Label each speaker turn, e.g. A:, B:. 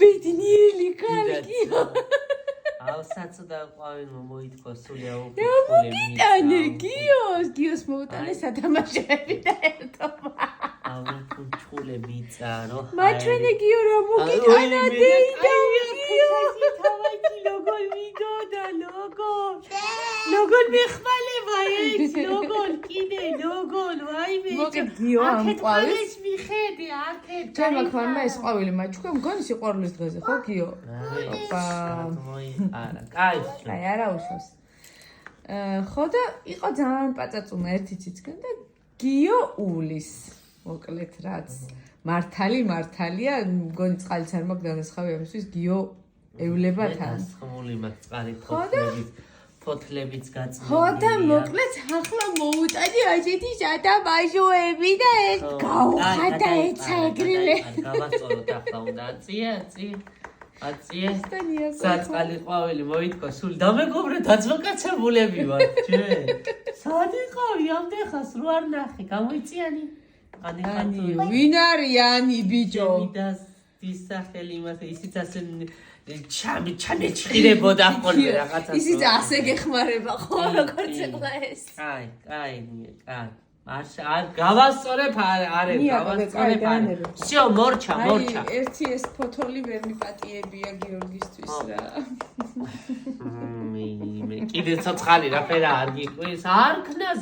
A: ბედნიერი კალკიო.
B: ავსაცდა ყვავენ მოითქვა სული
A: მოგიტანე გიოს მოუტანე სათამაშოები და ერთობა.
B: ჩხულე მიწარო.
A: მაჩვენე გიო რა მოგიტანა დეიდა გიო.
B: თავი ლოგოლ მიდოდა ლოგოლ მეხმალება ეს ლოგოლ კიდე ლოგოლ ვაიმე.
A: მოგეთ გიო ამ ყვავილს
B: მიხედი არქეთ.
A: ჩემ აქ ეს ყვავილი მაჩქო მგონი სიყვარულის დღეზე ხო გიო? ოპა.
B: არა, კაი.
A: აი არა უშავს. ხო და იყო ძალიან პაწაწუნა ერთი ციცკენ და გიო ულის მოკლედ რაც მართალია მგონი წყალიც არ მაქვს დანასხავი ამისთვის გიო ევლება თან.
B: ხმული მაქვს წყალი ფოთლებიც გაწმენდია.
A: ხო და მოკლედ ახლა მოუტანი ასეთი სათამაშოები და ეს გავხატა ეცა ეგრევე.
B: გავასწოროთ ახლა უნდა აწიე საწყალი ყვავილი მოითქვა სულ დამეგობრე დაძვაკაცებულები ვარ ჩვენ. სად იყავი ამდენ რო არ ნახე გამოიწიანი.
A: ანი ვინ არის ანი ბიჭო?
B: ის სახელი იმასე ისიც ასე ჩამეჭირებოდა ხოლმე რაღაცა.
A: ისიც ასე გეხმარება ხო როგორც ეხლა ეს.
B: კაი. არ გავასწორებ არე გავასწორებ არე. всё მორჩა.
A: ერთი ეს ფოთოლი ვერ მიპატიებია გიორგისთვის რა.
B: მე კიდე ცოცხალი რა ფერა არ გიყვეს არ ქნაზე